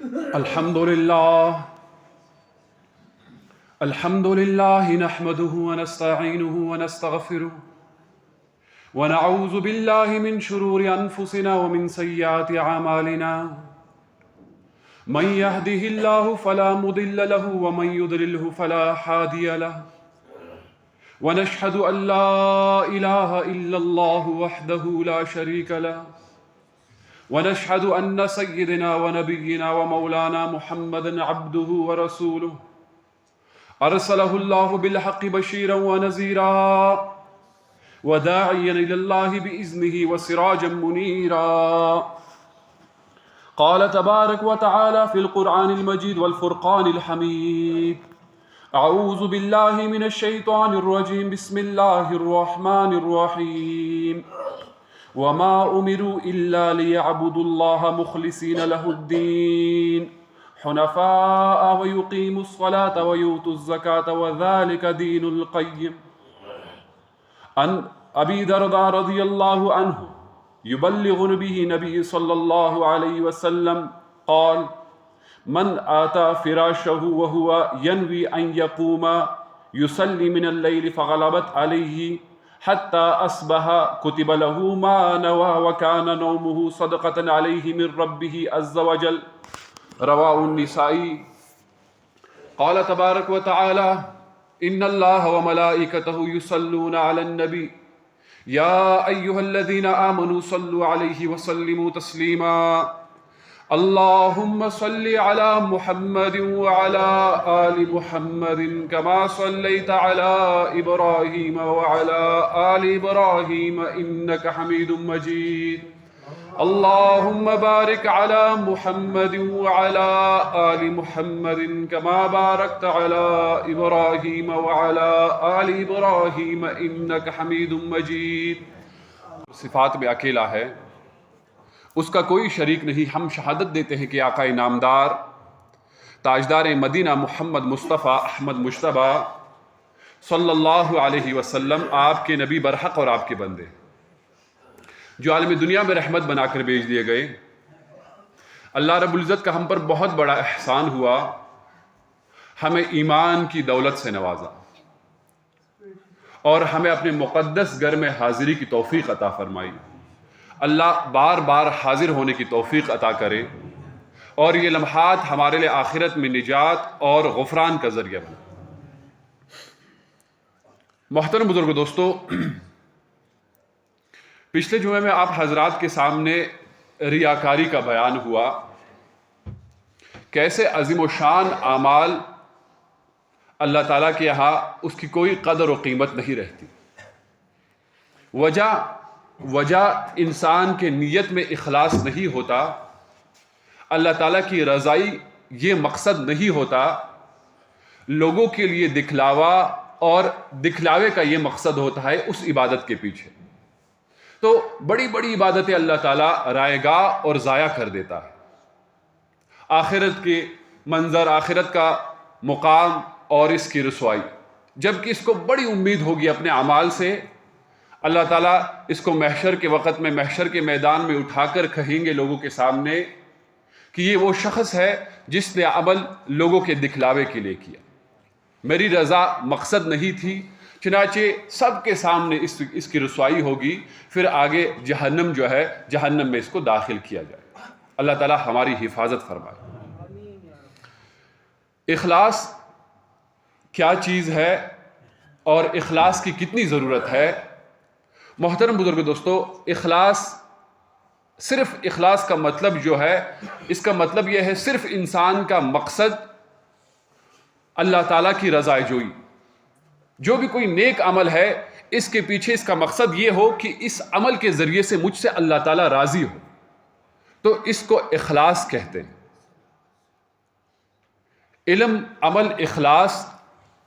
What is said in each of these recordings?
الحمد لله نحمده ونستعينه ونستغفره ونعوذ بالله من شرور أنفسنا ومن سيئات أعمالنا من يهده الله فلا مضل له ومن يضلله فلا هادي له ونشهد أن لا إله إلا الله وحده لا شريك له ونشهد أن سيدنا ونبينا ومولانا محمدا عبده ورسوله أرسله الله بالحق بشيرا ونذيرا وداعيا إلى الله بإذنه وسراجا منيرا. قال تبارك وتعالى في القرآن المجيد والفرقان الحميد: أعوذ بالله من الشيطان الرجيم بسم الله الرحمن الرحيم وما أمروا إلا ليعبدوا الله مخلصين له الدين حنفاء ويقيموا الصلاة ويؤتوا الزكاة وذلك دين القيم. عن أبي درداء رضي الله عنه يبلغ به نبي صلى الله عليه وسلم قال: من آتى فراشه وهو ينوي أن يقوم يصلي من الليل فغلبت عليه حتى أصبح كتب له ما نوى وكان نومه صدقة عليه من ربه عز وجل. رواه النسائي. قال تبارك وتعالى: إن الله وملائكته يصلون على النبي يا أيها الذين آمنوا صلوا عليه وسلموا تسليما. اللهم صل على محمد وعلى آل محمد كما صليت على إبراهيم وعلى آل إبراهيم إنك حميد مجيد. اللهم بارك على محمد وعلى آل محمد كما باركت على إبراهيم وعلى آل إبراهيم إنك حميد مجيد. صفات میں اکیلا ہے، اس کا کوئی شریک نہیں. ہم شہادت دیتے ہیں کہ آقا نامدار تاجدار مدینہ محمد مصطفیٰ احمد مجتبیٰ صلی اللہ علیہ وسلم آپ کے نبی برحق اور آپ کے بندے جو عالم دنیا میں رحمت بنا کر بھیج دیے گئے. اللہ رب العزت کا ہم پر بہت بڑا احسان ہوا، ہمیں ایمان کی دولت سے نوازا اور ہمیں اپنے مقدس گھر میں حاضری کی توفیق عطا فرمائی. اللہ بار بار حاضر ہونے کی توفیق عطا کرے اور یہ لمحات ہمارے لیے آخرت میں نجات اور غفران کا ذریعہ بنے. محترم بزرگ دوستو، پچھلے جمعے میں آپ حضرات کے سامنے ریاکاری کا بیان ہوا، کیسے عظیم و شان اعمال اللہ تعالیٰ کے یہاں اس کی کوئی قدر و قیمت نہیں رہتی. وجہ انسان کے نیت میں اخلاص نہیں ہوتا، اللہ تعالیٰ کی رضائی یہ مقصد نہیں ہوتا، لوگوں کے لیے دکھلاوا اور دکھلاوے کا یہ مقصد ہوتا ہے اس عبادت کے پیچھے. تو بڑی بڑی عبادتیں اللہ تعالیٰ رائے گاہ اور ضائع کر دیتا ہے. آخرت کے منظر، آخرت کا مقام اور اس کی رسوائی، جبکہ اس کو بڑی امید ہوگی اپنے اعمال سے. اللہ تعالیٰ اس کو محشر کے وقت میں، محشر کے میدان میں اٹھا کر کہیں گے لوگوں کے سامنے کہ یہ وہ شخص ہے جس نے عمل لوگوں کے دکھلاوے کے لیے کیا، میری رضا مقصد نہیں تھی. چنانچہ سب کے سامنے اس کی رسوائی ہوگی، پھر آگے جہنم جو ہے، جہنم میں اس کو داخل کیا جائے. اللہ تعالیٰ ہماری حفاظت فرمائے. اخلاص کیا چیز ہے اور اخلاص کی کتنی ضرورت ہے؟ محترم بزرگ دوستو، صرف اخلاص کا مطلب جو ہے، اس کا مطلب یہ ہے صرف انسان کا مقصد اللہ تعالیٰ کی رضا جوئی. جو بھی کوئی نیک عمل ہے، اس کے پیچھے اس کا مقصد یہ ہو کہ اس عمل کے ذریعے سے مجھ سے اللہ تعالیٰ راضی ہو، تو اس کو اخلاص کہتے ہیں. علم، عمل، اخلاص،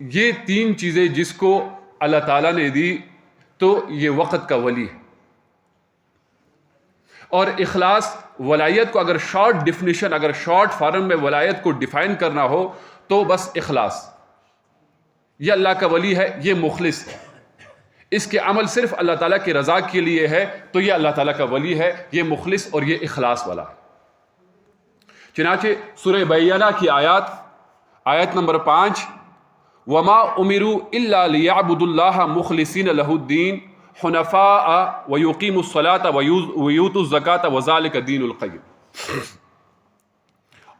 یہ تین چیزیں جس کو اللہ تعالیٰ نے دی تو یہ وقت کا ولی ہے. اور اخلاص، ولایت کو اگر شارٹ فارم میں ولایت کو ڈیفائن کرنا ہو تو بس اخلاص، یہ اللہ کا ولی ہے، یہ مخلص ہے، اس کے عمل صرف اللہ تعالیٰ کی رضا کے لیے ہے تو یہ اللہ تعالیٰ کا ولی ہے، یہ مخلص اور یہ اخلاص والا ہے. چنانچہ سورہ بینہ کی آیت نمبر 5، وما امروا الا ليعبدوا الله مخلصين له الدين حنفاء ويقيموا الصلاة ويؤتوا الزكاة وذلك دين القيم،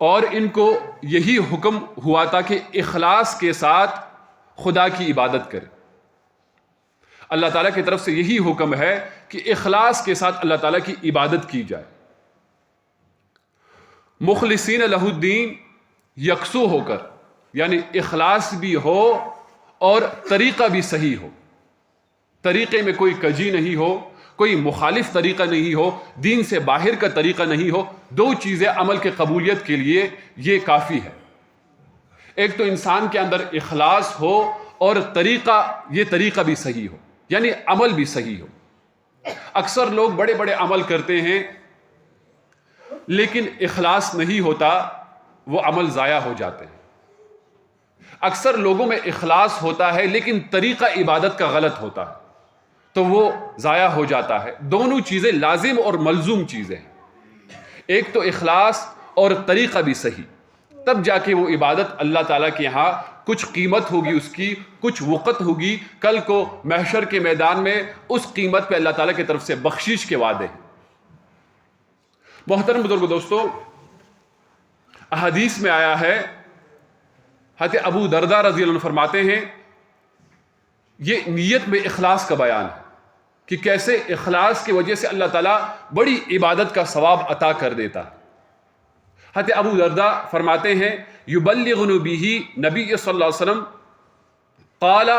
اور ان کو یہی حکم ہوا تھا کہ اخلاص کے ساتھ خدا کی عبادت کرے. اللہ تعالیٰ کی طرف سے یہی حکم ہے کہ اخلاص کے ساتھ اللہ تعالیٰ کی عبادت کی جائے. مخلصین لہ الدین، یکسو ہو کر، یعنی اخلاص بھی ہو اور طریقہ بھی صحیح ہو، طریقے میں کوئی کجی نہیں ہو، کوئی مخالف طریقہ نہیں ہو، دین سے باہر کا طریقہ نہیں ہو. دو چیزیں عمل کے قبولیت کے لیے یہ کافی ہے. ایک تو انسان کے اندر اخلاص ہو اور یہ طریقہ بھی صحیح ہو، یعنی عمل بھی صحیح ہو. اکثر لوگ بڑے بڑے عمل کرتے ہیں لیکن اخلاص نہیں ہوتا، وہ عمل ضائع ہو جاتے ہیں. اکثر لوگوں میں اخلاص ہوتا ہے لیکن طریقہ عبادت کا غلط ہوتا ہے تو وہ ضائع ہو جاتا ہے. دونوں چیزیں لازم اور ملزوم چیزیں ہیں. ایک تو اخلاص اور طریقہ بھی صحیح، تب جا کے وہ عبادت اللہ تعالیٰ کے یہاں کچھ قیمت ہوگی، اس کی کچھ وقت ہوگی. کل کو محشر کے میدان میں اس قیمت پہ اللہ تعالیٰ کی طرف سے بخشش کے وعدے ہیں. محترم بزرگ دوستو، احادیث میں آیا ہے، حضرت ابو درداء رضی اللہ عنہ فرماتے ہیں، یہ نیت میں اخلاص کا بیان ہے کہ کیسے اخلاص کی وجہ سے اللہ تعالیٰ بڑی عبادت کا ثواب عطا کر دیتا ہے. حضرت ابو درداء فرماتے ہیں، یبلغنی بہ نبی صلی اللہ علیہ وسلم قال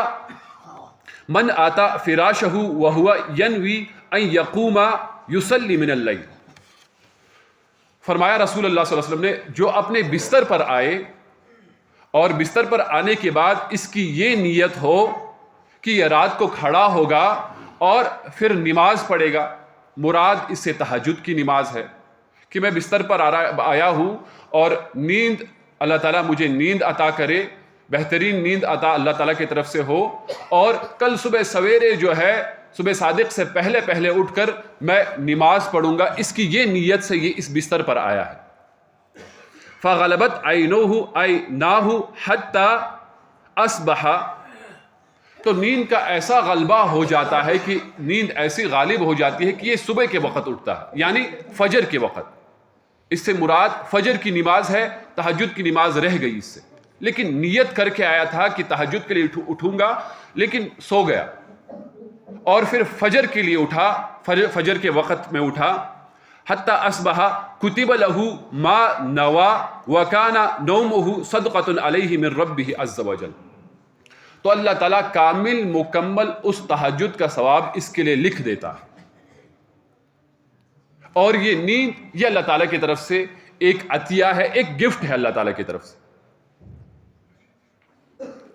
من آتا فراشہ وہو ینوی ان یقوم یصلی من اللیل. فرمایا رسول اللہ صلی اللہ علیہ وسلم نے، جو اپنے بستر پر آئے اور بستر پر آنے کے بعد اس کی یہ نیت ہو کہ یہ رات کو کھڑا ہوگا اور پھر نماز پڑھے گا. مراد اس سے تہجد کی نماز ہے کہ میں بستر پر آیا ہوں اور نیند، اللہ تعالیٰ مجھے نیند عطا کرے، بہترین نیند عطا اللہ تعالیٰ کی طرف سے ہو، اور کل صبح سویرے جو ہے صبح صادق سے پہلے اٹھ کر میں نماز پڑھوں گا. اس کی یہ نیت سے یہ اس بستر پر آیا ہے. فغلبت عیناہ حتی اصبح، تو نیند کا ایسا غلبہ ہو جاتا ہے کہ نیند ایسی غالب ہو جاتی ہے کہ یہ صبح کے وقت اٹھتا ہے، یعنی فجر کے وقت. اس سے مراد فجر کی نماز ہے، تہجد کی نماز رہ گئی اس سے. لیکن نیت کر کے آیا تھا کہ تہجد کے لیے اٹھوں گا، لیکن سو گیا اور پھر فجر کے لیے اٹھا، فجر کے وقت میں اٹھا. حتی اصبح کتب لہ ما نوا وکان نومہ صدقۃ علیہ من ربہ عز وجل. تو اللہ تعالیٰ کامل مکمل اس تہجد کا ثواب اس کے لیے لکھ دیتا ہے. اور یہ نیند، یہ اللہ تعالیٰ کی طرف سے ایک عطیہ ہے، ایک گفٹ ہے اللہ تعالیٰ کی طرف سے.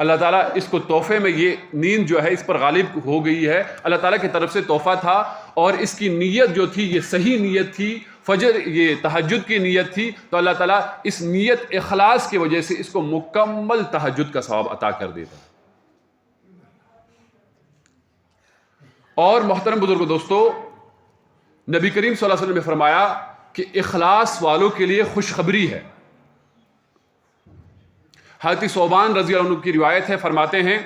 اللہ تعالیٰ اس کو تحفے میں، یہ نیند جو ہے اس پر غالب ہو گئی ہے، اللہ تعالیٰ کی طرف سے تحفہ تھا. اور اس کی نیت جو تھی یہ صحیح نیت تھی، فجر یہ تہجد کی نیت تھی، تو اللہ تعالیٰ اس نیت اخلاص کی وجہ سے اس کو مکمل تہجد کا ثواب عطا کر دیتا. اور محترم بزرگ دوستو، نبی کریم صلی اللہ علیہ وسلم نے فرمایا کہ اخلاص والوں کے لیے خوشخبری ہے. حضرت ثوبان رضی اللہ عنہ کی روایت ہے، فرماتے ہیں،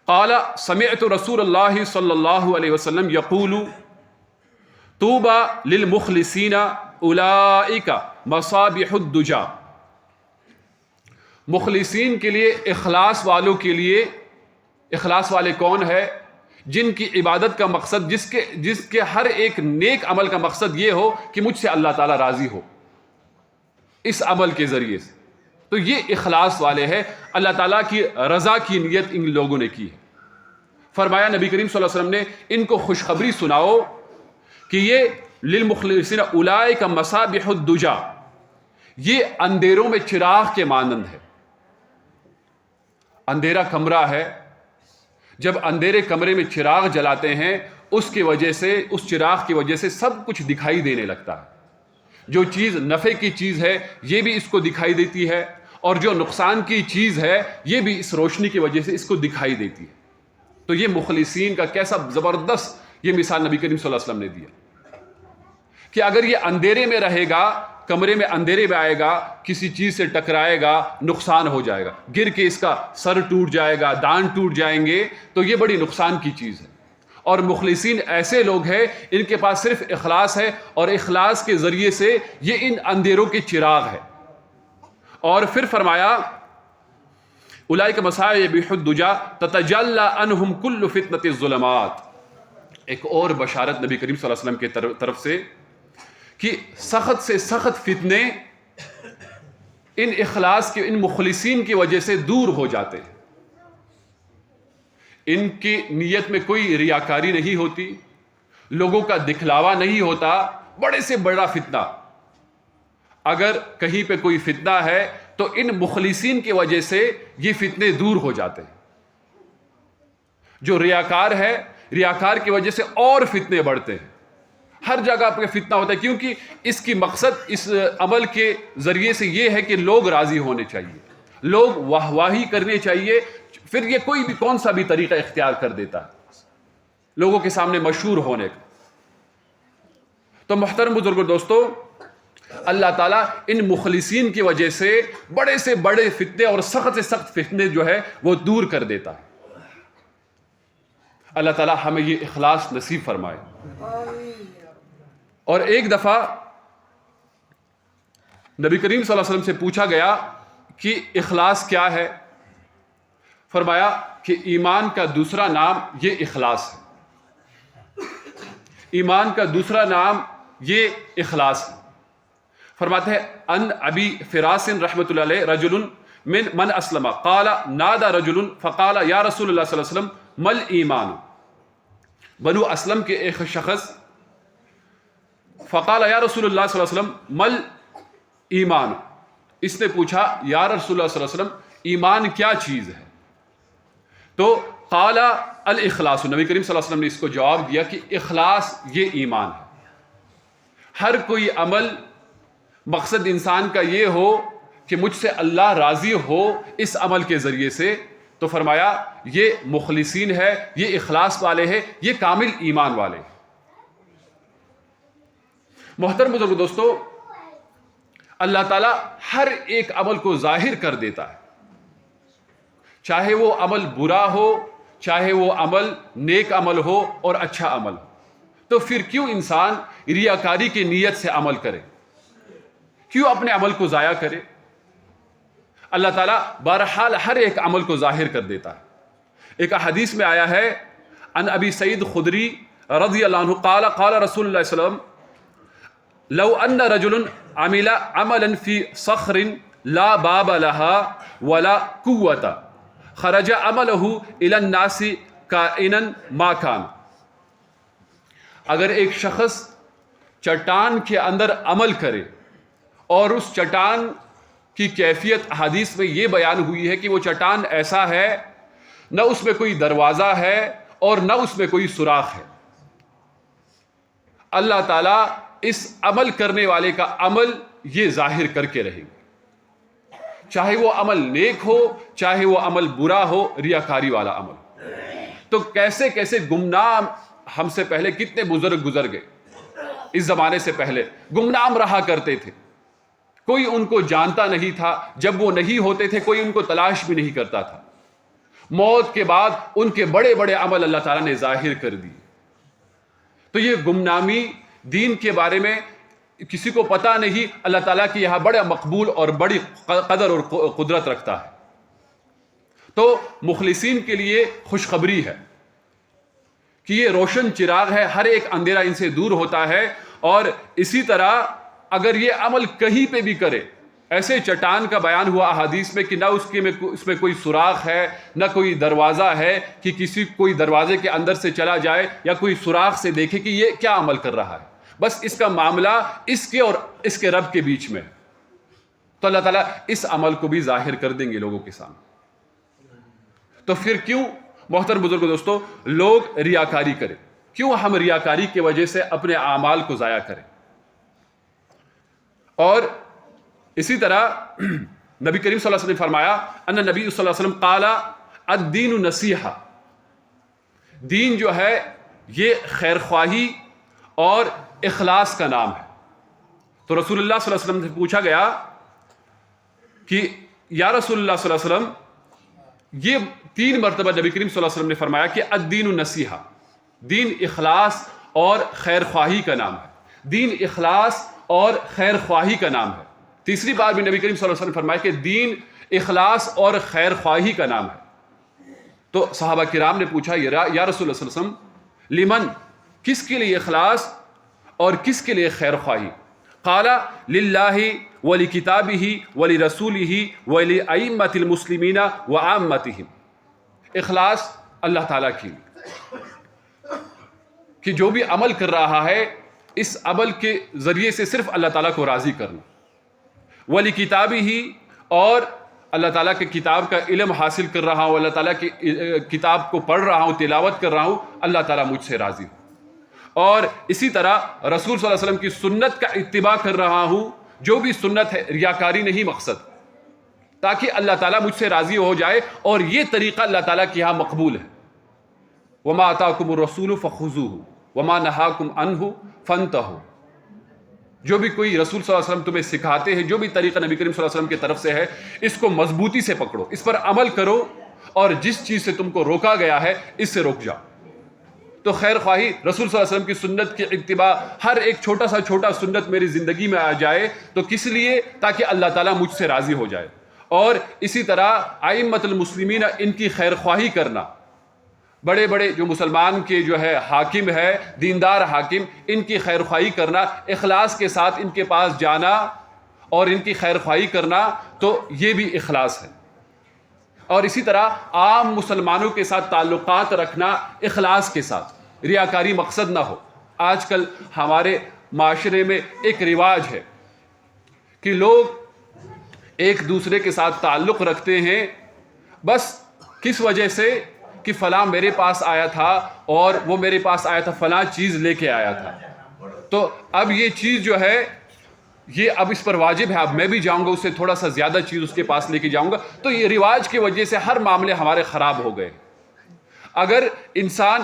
قال سمعت رسول اللہ صلی اللہ علیہ وسلم یقول طوبى للمخلصین اولئک مصابیح الدجا. مخلصین کے لیے، اخلاص والوں کے لیے، اخلاص والے کون ہے؟ جن کی عبادت کا مقصد، جس کے ہر ایک نیک عمل کا مقصد یہ ہو کہ مجھ سے اللہ تعالیٰ راضی ہو اس عمل کے ذریعے سے. تو یہ اخلاص والے ہیں، اللہ تعالیٰ کی رضا کی نیت ان لوگوں نے کی ہے. فرمایا نبی کریم صلی اللہ علیہ وسلم نے، ان کو خوشخبری سناؤ کہ یہ للمخلصین اولئک مصابیح الدجا، یہ اندھیروں میں چراغ کے مانند ہے. اندھیرا کمرہ ہے، جب اندھیرے کمرے میں چراغ جلاتے ہیں، اس کی وجہ سے، اس چراغ کی وجہ سے سب کچھ دکھائی دینے لگتا ہے. جو چیز نفع کی چیز ہے یہ بھی اس کو دکھائی دیتی ہے، اور جو نقصان کی چیز ہے یہ بھی اس روشنی کی وجہ سے اس کو دکھائی دیتی ہے. تو یہ مخلصین کا کیسا زبردست یہ مثال نبی کریم صلی اللہ علیہ وسلم نے دیا کہ اگر یہ اندھیرے میں رہے گا کمرے میں اندھیرے میں آئے گا، کسی چیز سے ٹکرائے گا، نقصان ہو جائے گا، گر کے اس کا سر ٹوٹ جائے گا، دان ٹوٹ جائیں گے، تو یہ بڑی نقصان کی چیز ہے۔ اور مخلصین ایسے لوگ ہیں ان کے پاس صرف اخلاص ہے، اور اخلاص کے ذریعے سے یہ ان اندھیروں کے چراغ ہے۔ اور پھر فرمایا اولئک مصابیح الدجی تتجلی عنہم کل فتنۃ الظلمات۔ ایک اور بشارت نبی کریم صلی اللہ علیہ وسلم کی طرف سے کہ سخت سے سخت فتنے ان اخلاص کے، ان مخلصین کی وجہ سے دور ہو جاتے ہیں۔ ان کی نیت میں کوئی ریاکاری نہیں ہوتی، لوگوں کا دکھلاوا نہیں ہوتا۔ بڑے سے بڑا فتنہ اگر کہیں پہ کوئی فتنہ ہے تو ان مخلصین کی وجہ سے یہ فتنے دور ہو جاتے ہیں۔ جو ریاکار ہے، ریاکار کی وجہ سے اور فتنے بڑھتے ہیں، ہر جگہ پہ فتنہ ہوتا ہے، کیونکہ اس کی مقصد اس عمل کے ذریعے سے یہ ہے کہ لوگ راضی ہونے چاہیے، لوگ واہواہی کرنے چاہیے، پھر یہ کوئی بھی کون سا بھی طریقہ اختیار کر دیتا ہے لوگوں کے سامنے مشہور ہونے کا۔ تو محترم بزرگوں دوستو، اللہ تعالیٰ ان مخلصین کی وجہ سے بڑے سے بڑے فتنے اور سخت سے سخت فتنے جو ہے وہ دور کر دیتا ہے۔ اللہ تعالیٰ ہمیں یہ اخلاص نصیب فرمائے۔ اور ایک دفعہ نبی کریم صلی اللہ علیہ وسلم سے پوچھا گیا کہ اخلاص کیا ہے؟ فرمایا کہ ایمان کا دوسرا نام یہ اخلاص ہے، ایمان کا دوسرا نام یہ اخلاص ہے۔ فرماتے ہیں ان ابی فراس رحمۃ اللہ علیہ رجل من اسلم قال نادى رجل فقال یا رسول اللہ صلی اللہ علیہ وسلم مل ایمان۔ بنو اسلم کے ایک شخص فقال یا رسول اللہ صلی اللہ علیہ وسلم مل ایمان، اس نے پوچھا یا رسول اللہ صلی اللہ علیہ وسلم ایمان کیا چیز ہے؟ تو قال الاخلاص، نبی کریم صلی اللہ علیہ وسلم نے اس کو جواب دیا کہ اخلاص یہ ایمان ہے۔ ہر کوئی عمل مقصد انسان کا یہ ہو کہ مجھ سے اللہ راضی ہو اس عمل کے ذریعے سے، تو فرمایا یہ مخلصین ہے، یہ اخلاص والے ہیں، یہ کامل ایمان والے ہیں۔ محترم بزرگ دوستو، اللہ تعالیٰ ہر ایک عمل کو ظاہر کر دیتا ہے، چاہے وہ عمل برا ہو، چاہے وہ عمل نیک عمل ہو اور اچھا عمل ہو۔ تو پھر کیوں انسان ریاکاری کی نیت سے عمل کرے؟ کیوں اپنے عمل کو ضائع کرے؟ اللہ تعالیٰ بہرحال ہر ایک عمل کو ظاہر کر دیتا ہے۔ ایک حدیث میں آیا ہے ان ابی سعید خدری رضی اللہ عنہ قال قال رسول اللہ صلی اللہ علیہ وسلم لو ان رجل عمل عملا فی صخر لا باب لها ولا قوة خرج عمله الى الناس کائنا ما کان۔ اگر ایک شخص چٹان کے اندر عمل کرے اور اس چٹان کی کیفیت حدیث میں یہ بیان ہوئی ہے کہ وہ چٹان ایسا ہے نہ اس میں کوئی دروازہ ہے اور نہ اس میں کوئی سوراخ ہے، اللہ تعالیٰ اس عمل کرنے والے کا عمل یہ ظاہر کر کے رہے گا، چاہے وہ عمل نیک ہو چاہے وہ عمل برا ہو، ریاکاری والا عمل۔ تو کیسے کیسے گمنام ہم سے پہلے کتنے بزرگ گزر گئے، اس زمانے سے پہلے گمنام رہا کرتے تھے، کوئی ان کو جانتا نہیں تھا، جب وہ نہیں ہوتے تھے کوئی ان کو تلاش بھی نہیں کرتا تھا۔ موت کے بعد ان کے بڑے بڑے عمل اللہ تعالیٰ نے ظاہر کر دی۔ تو یہ گمنامی دین کے بارے میں کسی کو پتہ نہیں، اللہ تعالیٰ کی یہاں بڑا مقبول اور بڑی قدر اور قدرت رکھتا ہے۔ تو مخلصین کے لیے خوشخبری ہے کہ یہ روشن چراغ ہے، ہر ایک اندھیرا ان سے دور ہوتا ہے۔ اور اسی طرح اگر یہ عمل کہیں پہ بھی کرے، ایسے چٹان کا بیان ہوا احادیث میں کہ نہ اس میں کوئی سوراخ ہے نہ کوئی دروازہ ہے کہ کوئی دروازے کے اندر سے چلا جائے یا کوئی سوراخ سے دیکھے کہ یہ کیا عمل کر رہا ہے، بس اس کا معاملہ اس کے اور اس کے رب کے بیچ میں، تو اللہ تعالیٰ اس عمل کو بھی ظاہر کر دیں گے لوگوں کے سامنے۔ تو پھر کیوں محترم بزرگ دوستو لوگ ریاکاری کریں؟ کیوں ہم ریاکاری کی وجہ سے اپنے اعمال کو ضائع کریں؟ اور اسی طرح نبی کریم صلی اللہ علیہ وسلم نے فرمایا ان نبی صلی اللہ علیہ وسلم قال الدین نصیحہ، دین جو ہے یہ خیر خواہی اور اخلاص کا نام ہے۔ تو رسول اللہ صلی اللہ علیہ وسلم سے پوچھا گیا کہ یا رسول اللہ صلی اللہ علیہ وسلم، یہ 3 مرتبہ نبی کریم صلی اللہ علیہ وسلم نے فرمایا کہ الدین النصیحہ، دین اخلاص اور خیر خواہی کا نام ہے، دین اخلاص اور خیر خواہی کا نام ہے۔ تیسری بار بھی نبی کریم صلی اللہ علیہ وسلم نے فرمایا کہ دین اخلاص اور خیر خواہی کا نام ہے۔ تو صحابہ کرام نے پوچھا یا رسول اللہ صلی اللہ علیہ وسلم، لمن، کس کے لیے اخلاص اور کس کے لیے خیر خواہی؟ قال للہ ولکتابہ ولرسولہ ولائمۃ المسلمین وعامتہم، اخلاص اللہ تعالیٰ کی کہ جو بھی عمل کر رہا ہے اس عمل کے ذریعے سے صرف اللہ تعالیٰ کو راضی کرنا، ولکتابہ، اور اللہ تعالیٰ کے کتاب کا علم حاصل کر رہا ہوں، اللہ تعالیٰ کی کتاب کو پڑھ رہا ہوں، تلاوت کر رہا ہوں، اللہ تعالیٰ مجھ سے راضی ہو، اور اسی طرح رسول صلی اللہ علیہ وسلم کی سنت کا اتباع کر رہا ہوں، جو بھی سنت ہے ریاکاری نہیں مقصد، تاکہ اللہ تعالیٰ مجھ سے راضی ہو جائے، اور یہ طریقہ اللہ تعالیٰ کے یہاں مقبول ہے۔ وما آتاکم الرسول فخذوہ وما نہاکم عنہ فانتہوا، جو بھی کوئی رسول صلی اللہ علیہ وسلم تمہیں سکھاتے ہیں، جو بھی طریقہ نبی کریم صلی اللہ علیہ وسلم کی طرف سے ہے، اس کو مضبوطی سے پکڑو، اس پر عمل کرو، اور جس چیز سے تم کو روکا گیا ہے اس سے رک جاؤ۔ تو خیر خواہی، رسول صلی اللہ علیہ وسلم کی سنت کی اتباع، ہر ایک چھوٹا سا چھوٹا سنت میری زندگی میں آ جائے تو کس لیے؟ تاکہ اللہ تعالیٰ مجھ سے راضی ہو جائے۔ اور اسی طرح ائمۃ المسلمین، ان کی خیر خواہی کرنا، بڑے بڑے جو مسلمان کے جو ہے حاکم ہے، دیندار حاکم، ان کی خیر خواہی کرنا، اخلاص کے ساتھ ان کے پاس جانا اور ان کی خیر خواہی کرنا، تو یہ بھی اخلاص ہے۔ اور اسی طرح عام مسلمانوں کے ساتھ تعلقات رکھنا اخلاص کے ساتھ، ریاکاری مقصد نہ ہو۔ آج کل ہمارے معاشرے میں ایک رواج ہے کہ لوگ ایک دوسرے کے ساتھ تعلق رکھتے ہیں بس کس وجہ سے کہ فلاں میرے پاس آیا تھا اور وہ میرے پاس آیا تھا، فلاں چیز لے کے آیا تھا، تو اب یہ چیز جو ہے یہ اب اس پر واجب ہے، اب میں بھی جاؤں گا اس سے تھوڑا سا زیادہ چیز اس کے پاس لے کے جاؤں گا۔ تو یہ رواج کی وجہ سے ہر معاملے ہمارے خراب ہو گئے۔ اگر انسان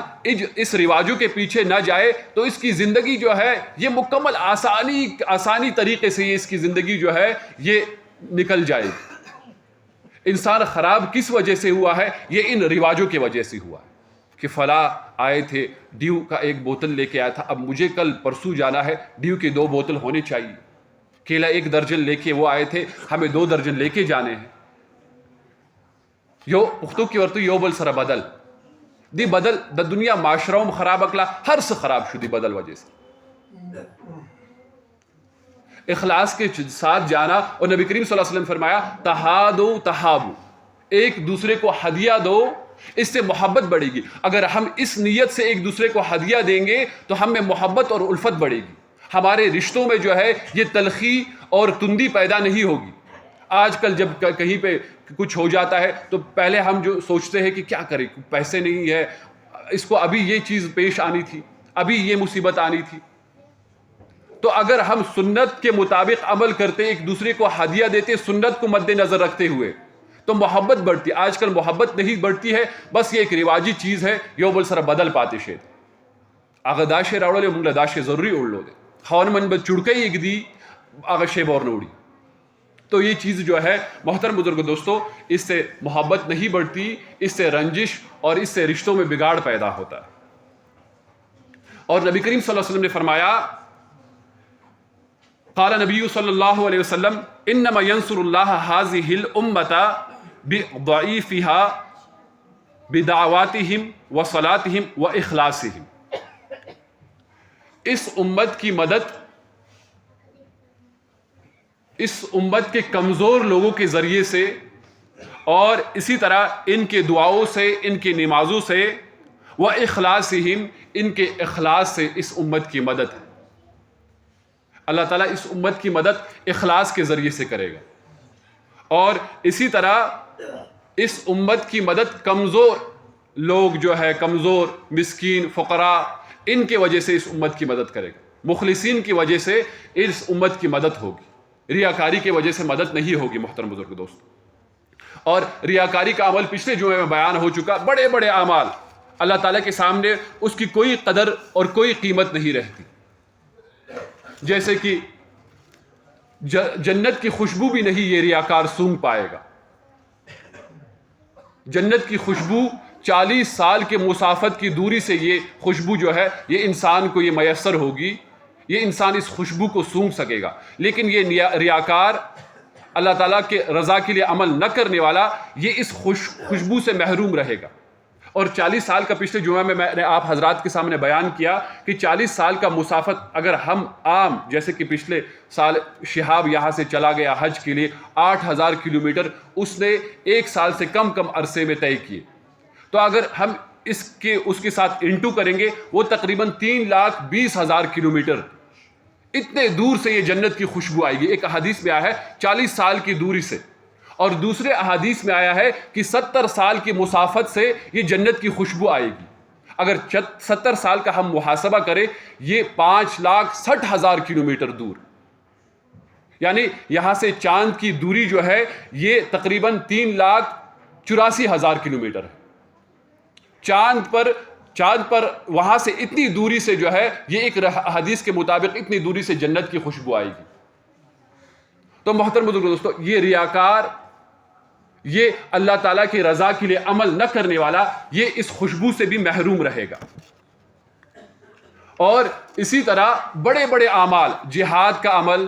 اس رواجوں کے پیچھے نہ جائے تو اس کی زندگی جو ہے یہ مکمل آسانی طریقے سے یہ اس کی زندگی جو ہے یہ نکل جائے گی۔ انسان خراب کس وجہ سے ہوا ہے؟ یہ ان رواجوں کی وجہ سے ہوا ہے کہ فلاں آئے تھے، ڈیو کا 1 بوتل لے کے آیا تھا، اب مجھے کل پرسوں جانا ہے، ڈیو کے 2 بوتل ہونے چاہیے۔ کیلا 1 درجن لے کے وہ آئے تھے، ہمیں 2 درجن لے کے جانے ہیں۔ یو اختو کی ورتو یو بل سر بدل دی بدل دا دنیا معاشروں خراب اکلا ہر سے خراب شدی بدل وجہ سے۔ اخلاص کے ساتھ جانا، اور نبی کریم صلی اللہ علیہ وسلم فرمایا تہادو تہابو، ایک دوسرے کو ہدیہ دو، اس سے محبت بڑھے گی۔ اگر ہم اس نیت سے ایک دوسرے کو ہدیہ دیں گے تو ہم میں محبت اور الفت بڑھے گی، ہمارے رشتوں میں جو ہے یہ تلخی اور تندی پیدا نہیں ہوگی۔ آج کل جب کہیں پہ کچھ ہو جاتا ہے تو پہلے ہم جو سوچتے ہیں کہ کیا کریں، پیسے نہیں ہے، اس کو ابھی یہ چیز پیش آنی تھی، ابھی یہ مصیبت آنی تھی۔ تو اگر ہم سنت کے مطابق عمل کرتے، ایک دوسرے کو ہدیہ دیتے سنت کو مد نظر رکھتے ہوئے، تو محبت بڑھتی۔ آج کل محبت نہیں بڑھتی ہے، بس یہ ایک رواجی چیز ہے، یو بل سر بدل پاتے شید آگا داشے راوڑ لے منگلہ داشے ضروری اڑ لو دے خون من بد چڑکئی ایک دی آگا شیب اور نوڑی۔ تو یہ چیز جو ہے محترم بزرگ دوستو، اس سے محبت نہیں بڑھتی، اس سے رنجش اور اس سے رشتوں میں بگاڑ پیدا ہوتا ہے۔ اور نبی کریم صلی اللہ علیہ وسلم نے فرمایا، قال نبی صلی اللہ علیہ وسلم انما ینصر اللہ هذه الامۃ بضعیفها بدعواتہم وصلاتہم واخلاصہم، اس امت کی مدد اس امت کے کمزور لوگوں کے ذریعے سے اور اسی طرح ان کے دعاؤں سے، ان کی نمازوں سے، واخلاصہم، ان کے اخلاص سے اس امت کی مدد ہے۔ اللہ تعالیٰ اس امت کی مدد اخلاص کے ذریعے سے کرے گا، اور اسی طرح اس امت کی مدد کمزور لوگ جو ہے، کمزور مسکین فقراء، ان کے وجہ سے اس امت کی مدد کرے گا۔ مخلصین کی وجہ سے اس امت کی مدد ہوگی، ریاکاری کی وجہ سے مدد نہیں ہوگی محترم بزرگ دوست۔ اور ریاکاری کا عمل پچھلے جمعے میں بیان ہو چکا، بڑے بڑے اعمال اللہ تعالیٰ کے سامنے اس کی کوئی قدر اور کوئی قیمت نہیں رہتی، جیسے کہ جنت کی خوشبو بھی نہیں یہ ریاکار سونگھ پائے گا. جنت کی خوشبو 40 سال کے مسافت کی دوری سے یہ خوشبو جو ہے یہ انسان کو یہ میسر ہوگی, یہ انسان اس خوشبو کو سونگھ سکے گا. لیکن یہ ریاکار, اللہ تعالیٰ کے رضا کے لیے عمل نہ کرنے والا, یہ اس خوشبو سے محروم رہے گا. اور 40 سال کا پچھلے جمعہ میں نے آپ حضرات کے سامنے بیان کیا کہ 40 سال کا مسافت اگر ہم عام, جیسے کہ پچھلے سال شہاب یہاں سے چلا گیا حج کے لیے 8000 کلومیٹر, اس نے 1 سال سے کم عرصے میں طے کیے, تو اگر ہم اس کے ساتھ انٹو کریں گے وہ تقریباً 3,20,000 کلومیٹر, اتنے دور سے یہ جنت کی خوشبو آئے گی. ایک حدیث میں آیا ہے 40 سال کی دوری سے, اور دوسرے احادیث میں آیا ہے کہ 70 سال کی مسافت سے یہ جنت کی خوشبو آئے گی. اگر 70 سال کا ہم محاسبہ کریں, یہ 5,60,000 کلومیٹر دور, یعنی یہاں سے چاند کی دوری جو ہے یہ تقریباً 3,84,000 کلومیٹر ہے. چاند پر وہاں سے اتنی دوری سے جو ہے یہ ایک حدیث کے مطابق اتنی دوری سے جنت کی خوشبو آئے گی. تو محترم بزرگ دوستو, یہ ریاکار, یہ اللہ تعالیٰ کی رضا کے لیے عمل نہ کرنے والا, یہ اس خوشبو سے بھی محروم رہے گا. اور اسی طرح بڑے بڑے اعمال, جہاد کا عمل,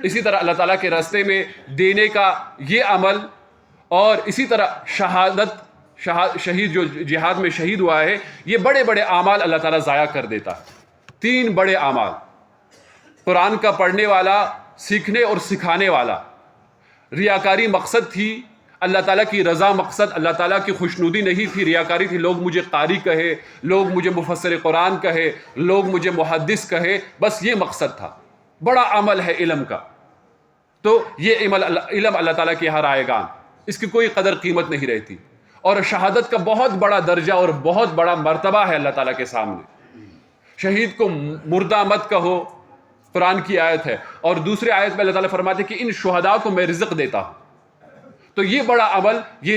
اسی طرح اللہ تعالیٰ کے راستے میں دینے کا یہ عمل, اور اسی طرح شہید جو جہاد میں شہید ہوا ہے, یہ بڑے بڑے اعمال اللہ تعالیٰ ضائع کر دیتا ہے. 3 بڑے اعمال, قرآن کا پڑھنے والا, سیکھنے اور سکھانے والا. ریاکاری مقصد تھی, اللہ تعالیٰ کی رضا مقصد, اللہ تعالیٰ کی خوشنودی نہیں تھی, ریاکاری تھی. لوگ مجھے قاری کہے, لوگ مجھے مفسر قرآن کہے, لوگ مجھے محدث کہے, بس یہ مقصد تھا. بڑا عمل ہے علم کا, تو یہ علم اللہ تعالیٰ کے یہاں رائے گان, اس کی کوئی قدر قیمت نہیں رہتی. اور شہادت کا بہت بڑا درجہ اور بہت بڑا مرتبہ ہے اللہ تعالیٰ کے سامنے. شہید کو مردہ مت کہو, قرآن کی آیت ہے, اور دوسرے آیت میں اللہ تعالیٰ فرماتے کہ ان شہداء کو میں رزق دیتا ہوں. تو یہ بڑا عمل, یہ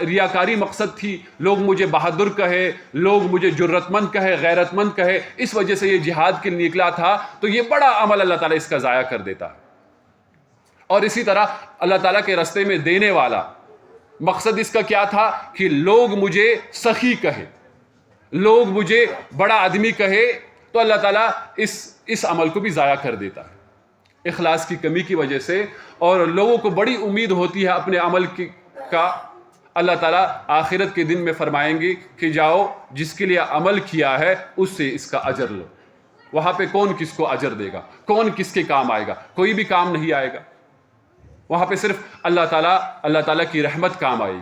ریاکاری مقصد تھی. لوگ مجھے بہادر کہے, لوگ مجھے جرت مند کہے, غیرت مند کہے, اس وجہ سے یہ جہاد کے لیے نکلا تھا. تو یہ بڑا عمل اللہ تعالیٰ اس کا ضائع کر دیتا ہے. اور اسی طرح اللہ تعالیٰ کے راستے میں دینے والا, مقصد اس کا کیا تھا کہ لوگ مجھے سخی کہے, لوگ مجھے بڑا آدمی کہے, تو اللہ تعالیٰ اس عمل کو بھی ضائع کر دیتا ہے اخلاص کی کمی کی وجہ سے. اور لوگوں کو بڑی امید ہوتی ہے اپنے عمل کا. اللہ تعالیٰ آخرت کے دن میں فرمائیں گے کہ جاؤ, جس کے لیے عمل کیا ہے اس سے اس کا اجر لو. وہاں پہ کون کس کو اجر دے گا, کون کس کے کام آئے گا؟ کوئی بھی کام نہیں آئے گا. وہاں پہ صرف اللہ تعالیٰ کی رحمت کام آئے گی.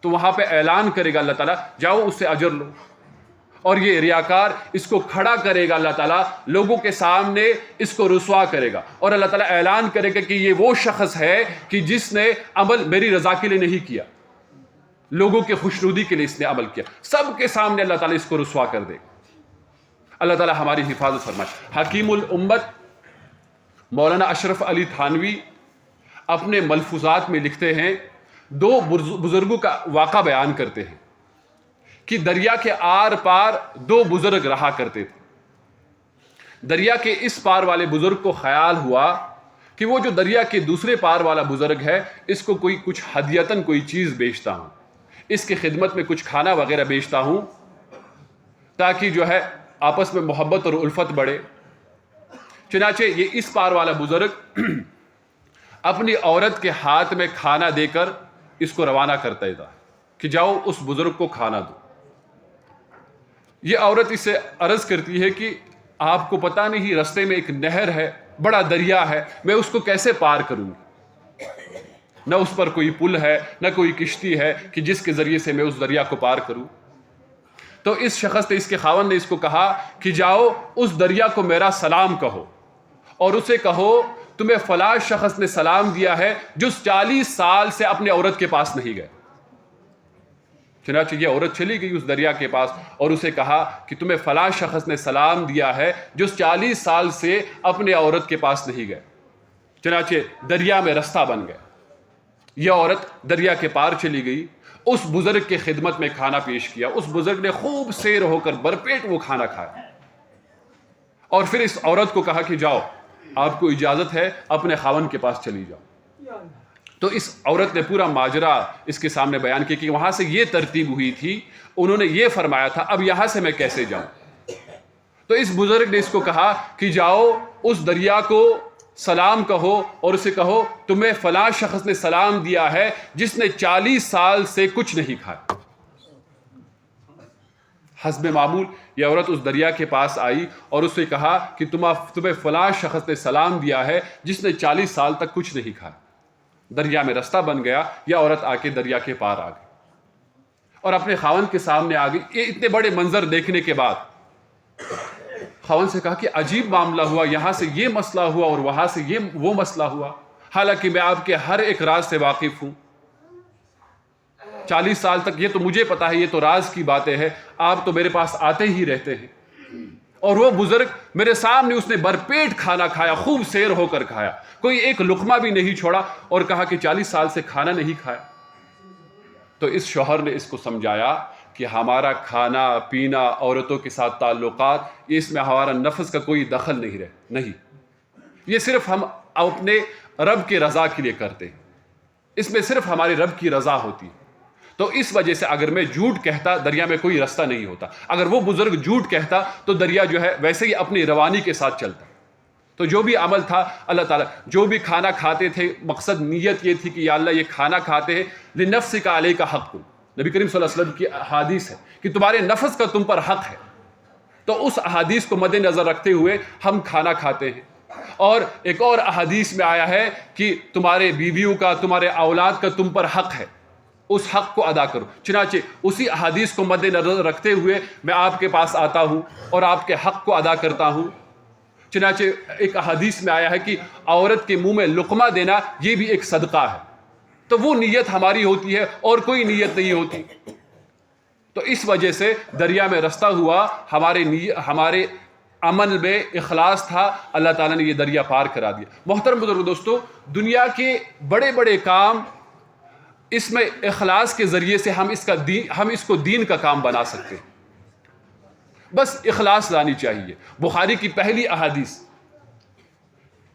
تو وہاں پہ اعلان کرے گا اللہ تعالیٰ, جاؤ اس سے اجر لو. اور یہ ریاکار اس کو کھڑا کرے گا اللہ تعالیٰ, لوگوں کے سامنے اس کو رسوا کرے گا, اور اللہ تعالیٰ اعلان کرے گا کہ یہ وہ شخص ہے کہ جس نے عمل میری رضا کے لیے نہیں کیا, لوگوں کے خوشنودی کے لیے اس نے عمل کیا. سب کے سامنے اللہ تعالیٰ اس کو رسوا کر دے گا. اللہ تعالیٰ ہماری حفاظت فرمائے. حکیم الامت مولانا اشرف علی تھانوی اپنے ملفوظات میں لکھتے ہیں, 2 بزرگوں کا واقعہ بیان کرتے ہیں کہ دریا کے آر پار 2 بزرگ رہا کرتے تھے. دریا کے اس پار والے بزرگ کو خیال ہوا کہ وہ جو دریا کے دوسرے پار والا بزرگ ہے, اس کو کچھ ہدیتاً کوئی چیز بیچتا ہوں, اس کی خدمت میں کچھ کھانا وغیرہ بیچتا ہوں, تاکہ جو ہے آپس میں محبت اور الفت بڑھے. چنانچہ یہ اس پار والا بزرگ اپنی عورت کے ہاتھ میں کھانا دے کر اس کو روانہ کرتا تھا کہ جاؤ اس بزرگ کو کھانا دو. یہ عورت اس سے عرض کرتی ہے کہ آپ کو پتہ نہیں, رستے میں ایک نہر ہے, بڑا دریا ہے, میں اس کو کیسے پار کروں گی؟ نہ اس پر کوئی پل ہے, نہ کوئی کشتی ہے کہ جس کے ذریعے سے میں اس دریا کو پار کروں. تو اس شخص نے, اس کے خاوند نے اس کو کہا کہ جاؤ اس دریا کو میرا سلام کہو, اور اسے کہو تمہیں فلاں شخص نے سلام دیا ہے جو 40 سال سے اپنے عورت کے پاس نہیں گئے. چنانچہ یہ عورت چلی گئی اس دریا کے پاس اور اسے کہا کہ تمہیں فلاں شخص نے سلام دیا ہے جو 40 سال سے اپنے عورت کے پاس نہیں گئے. چنانچہ دریا میں رستہ بن گیا. یہ عورت دریا کے پار چلی گئی, اس بزرگ کے خدمت میں کھانا پیش کیا. اس بزرگ نے خوب سیر ہو کر بھرپیٹ وہ کھانا کھایا, اور پھر اس عورت کو کہا کہ جاؤ آپ کو اجازت ہے اپنے خاوند کے پاس چلی جاؤ. تو اس عورت نے پورا ماجرا اس کے سامنے بیان کیا کہ وہاں سے یہ ترتیب ہوئی تھی, انہوں نے یہ فرمایا تھا, اب یہاں سے میں کیسے جاؤں. تو اس بزرگ نے اس کو کہا کہ جاؤ اس دریا کو سلام کہو اور اسے کہو تمہیں فلاں شخص نے سلام دیا ہے جس نے 40 سال سے کچھ نہیں کھایا. حسب معمول یہ عورت اس دریا کے پاس آئی اور اس سے کہا کہ تمہیں فلاں شخص نے سلام دیا ہے جس نے 40 سال تک کچھ نہیں کھایا. دریا میں رستہ بن گیا, یہ عورت آ کے دریا کے پار آ گئی اور اپنے خاوند کے سامنے آ گئی. یہ اتنے بڑے منظر دیکھنے کے بعد خاوند سے کہا کہ عجیب معاملہ ہوا, یہاں سے یہ مسئلہ ہوا اور وہاں سے یہ وہ مسئلہ ہوا, حالانکہ میں آپ کے ہر ایک راز سے واقف ہوں. 40 سال تک یہ تو مجھے پتا ہے, یہ تو راز کی باتیں ہیں, آپ تو میرے پاس آتے ہی رہتے ہیں. اور وہ بزرگ میرے سامنے اس نے بھرپیٹ کھانا کھایا, خوب سیر ہو کر کھایا, کوئی ایک لقمہ بھی نہیں چھوڑا, اور کہا کہ 40 سال سے کھانا نہیں کھایا. تو اس شوہر نے اس کو سمجھایا کہ ہمارا کھانا پینا, عورتوں کے ساتھ تعلقات, اس میں ہمارا نفس کا کوئی دخل نہیں, یہ صرف ہم اپنے رب کی رضا کے لیے کرتے ہیں, اس میں صرف ہمارے رب کی رضا ہوتی ہے. تو اس وجہ سے اگر میں جھوٹ کہتا دریا میں کوئی رستہ نہیں ہوتا. اگر وہ بزرگ جھوٹ کہتا تو دریا جو ہے ویسے ہی اپنی روانی کے ساتھ چلتا. تو جو بھی عمل تھا اللہ تعالیٰ, جو بھی کھانا کھاتے تھے, مقصد نیت یہ تھی کہ یا اللہ یہ کھانا کھاتے ہیں لنفسک علیک حق. نبی کریم صلی اللہ علیہ وسلم کی احادیث ہے کہ تمہارے نفس کا تم پر حق ہے. تو اس احادیث کو مد نظر رکھتے ہوئے ہم کھانا کھاتے ہیں. اور ایک اور احادیث میں آیا ہے کہ تمہارے بیویوں کا, تمہارے اولاد کا تم پر حق ہے, اس حق کو ادا کرو. چنانچہ اسی احادیث کو مد نظر رکھتے ہوئے میں آپ کے پاس آتا ہوں اور آپ کے حق کو ادا کرتا ہوں. چنانچہ ایک احادیث میں آیا ہے کہ عورت کے منہ میں لقمہ دینا یہ بھی ایک صدقہ ہے. تو وہ نیت ہماری ہوتی ہے اور کوئی نیت نہیں ہوتی. تو اس وجہ سے دریا میں رستہ ہوا, ہمارے عمل میں اخلاص تھا, اللہ تعالیٰ نے یہ دریا پار کرا دیا. محترم بزرگ دوستو, دنیا کے بڑے بڑے کام اس میں اخلاص کے ذریعے سے ہم اس کو دین کا کام بنا سکتے ہیں. بس اخلاص لانی چاہیے. بخاری کی پہلی احادیث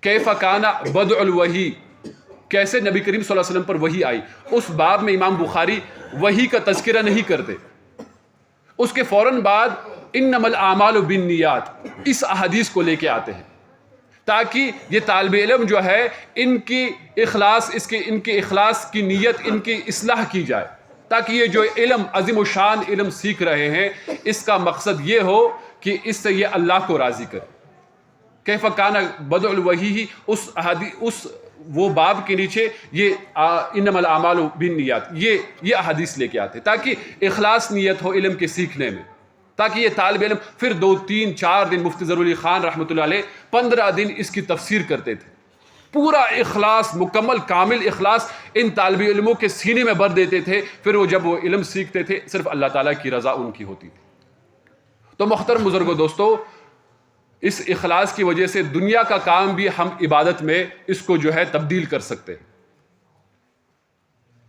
کیف کان بدء الوحی, کیسے نبی کریم صلی اللہ علیہ وسلم پر وحی آئی, اس باب میں امام بخاری وحی کا تذکرہ نہیں کرتے. اس کے فوراً بعد انما الاعمال بالنیات اس احادیث کو لے کے آتے ہیں تاکہ یہ طالب علم جو ہے ان کی اخلاص کی نیت, ان کی اصلاح کی جائے, تاکہ یہ جو علم عظیم و شان علم سیکھ رہے ہیں اس کا مقصد یہ ہو کہ اس سے یہ اللہ کو راضی کرے. کیف کان بدء الوحی, اس وہ باب کے نیچے یہ انما الاعمال بالنیات یہ احادیث لے کے آتے تاکہ اخلاص نیت ہو علم کے سیکھنے میں, تاکہ یہ طالب علم پھر 2 3 4 دن مفتی ظہور علی خان رحمۃ اللہ علیہ 15 دن اس کی تفسیر کرتے تھے. پورا اخلاص, مکمل کامل اخلاص ان طالب علموں کے سینے میں بھر دیتے تھے. پھر وہ جب وہ علم سیکھتے تھے صرف اللہ تعالیٰ کی رضا ان کی ہوتی تھی. تو محترم بزرگوں دوستو, اس اخلاص کی وجہ سے دنیا کا کام بھی ہم عبادت میں اس کو جو ہے تبدیل کر سکتے ہیں.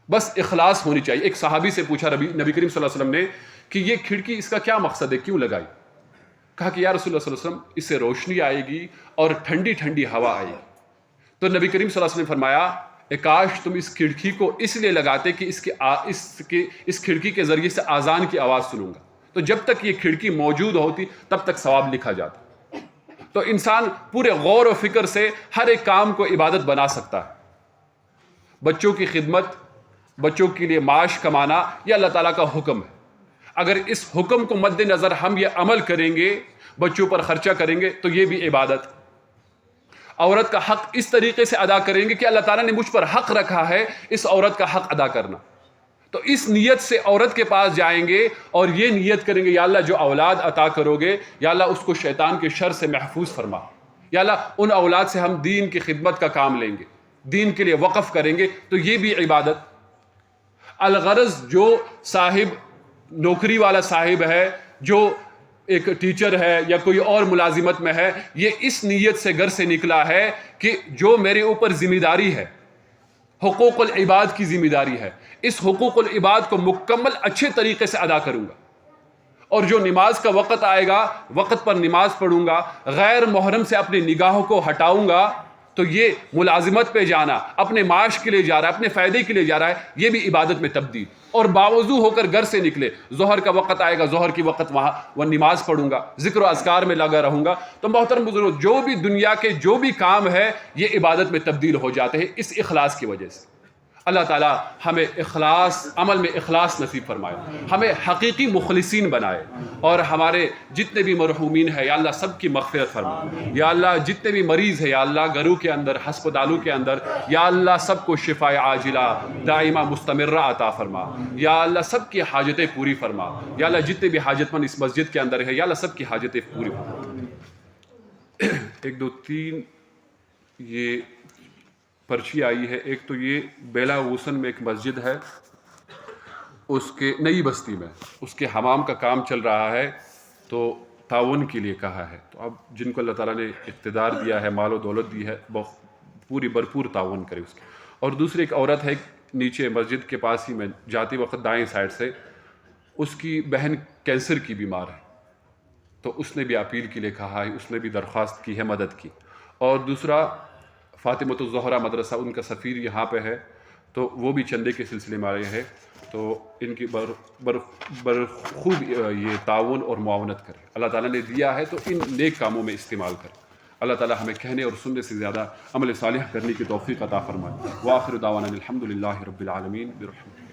بس اخلاص ہونی چاہیے. ایک صحابی سے پوچھا نبی کریم صلی اللہ علیہ وسلم نے کہ یہ کھڑکی اس کا کیا مقصد ہے, کیوں لگائی؟ کہا کہ یا رسول اللہ صلی اللہ علیہ وسلم اس سے روشنی آئے گی اور ٹھنڈی ٹھنڈی ہوا آئے گی. تو نبی کریم صلی اللہ علیہ وسلم نے فرمایا کاش تم اس کھڑکی کو اس لیے لگاتے کہ اس کھڑکی کے ذریعے سے اذان کی آواز سنوں گا. تو جب تک یہ کھڑکی موجود ہوتی تب تک ثواب لکھا جاتا. تو انسان پورے غور و فکر سے ہر ایک کام کو عبادت بنا سکتا ہے. بچوں کی خدمت, بچوں کے لیے معاش کمانا یہ اللہ تعالیٰ کا حکم ہے. اگر اس حکم کو مد نظر ہم یہ عمل کریں گے, بچوں پر خرچہ کریں گے, تو یہ بھی عبادت. عورت کا حق اس طریقے سے ادا کریں گے کہ اللہ تعالیٰ نے مجھ پر حق رکھا ہے اس عورت کا حق ادا کرنا. تو اس نیت سے عورت کے پاس جائیں گے اور یہ نیت کریں گے یا اللہ جو اولاد عطا کرو گے یا اللہ اس کو شیطان کے شر سے محفوظ فرما, یا اللہ ان اولاد سے ہم دین کی خدمت کا کام لیں گے, دین کے لیے وقف کریں گے. تو یہ بھی عبادت. الغرض جو صاحب نوکری والا صاحب ہے, جو ایک ٹیچر ہے یا کوئی اور ملازمت میں ہے, یہ اس نیت سے گھر سے نکلا ہے کہ جو میرے اوپر ذمہ داری ہے, حقوق العباد کی ذمہ داری ہے, اس حقوق العباد کو مکمل اچھے طریقے سے ادا کروں گا. اور جو نماز کا وقت آئے گا وقت پر نماز پڑھوں گا، غیر محرم سے اپنی نگاہوں کو ہٹاؤں گا، تو یہ ملازمت پہ جانا، اپنے معاش کے لیے جا رہا ہے، اپنے فائدے کے لیے جا رہا ہے، یہ بھی عبادت میں تبدیل۔ اور باوضو ہو کر گھر سے نکلے، ظہر کا وقت آئے گا، ظہر کی وقت وہاں وہ نماز پڑھوں گا، ذکر و اذکار میں لگا رہوں گا۔ تو محترم بزرگ، جو بھی دنیا کے جو بھی کام ہے یہ عبادت میں تبدیل ہو جاتے ہیں اس اخلاص کی وجہ سے۔ اللہ تعالیٰ ہمیں اخلاص، عمل میں اخلاص نصیب فرمائے، ہمیں حقیقی مخلصین بنائے، اور ہمارے جتنے بھی مرحومین ہیں یا اللہ سب کی مغفرت فرما۔ یا اللہ جتنے بھی مریض ہیں یا اللہ گھروں کے اندر، ہسپتالوں کے اندر، یا اللہ سب کو شفاء عاجلہ دائمہ مستمرہ عطا فرما۔ یا اللہ سب کی حاجتیں پوری فرما۔ یا اللہ جتنے بھی حاجت مند اس مسجد کے اندر ہے یا اللہ سب کی حاجتیں پوری فرما۔ 1 2 3 یہ پرچی آئی ہے۔ ایک تو یہ بیلا ووسن میں ایک مسجد ہے، اس کے نئی بستی میں اس کے حمام کا کام چل رہا ہے، تو تعاون کے لیے کہا ہے۔ تو اب جن کو اللہ تعالیٰ نے اقتدار دیا ہے، مال و دولت دی ہے، پوری بھرپور تعاون کرے اس کے۔ اور دوسری ایک عورت ہے نیچے مسجد کے پاس ہی میں جاتے وقت دائیں سائڈ سے، اس کی بہن کینسر کی بیمار ہے، تو اس نے بھی اپیل کے لیے کہا ہے، اس نے بھی درخواست کی ہے مدد کی۔ اور دوسرا فاطمۃ الزہرا مدرسہ، ان کا سفیر یہاں پہ ہے، تو وہ بھی چندے کے سلسلے میں آئے ہیں، تو ان کی خوب یہ تعاون اور معاونت کرے۔ اللہ تعالیٰ نے دیا ہے تو ان نیک کاموں میں استعمال کرے۔ اللہ تعالیٰ ہمیں کہنے اور سننے سے زیادہ عمل صالح کرنے کی توفیق عطا فرمائے۔ وآخر دعوانا الحمد للہ رب العالمین برحمتہ۔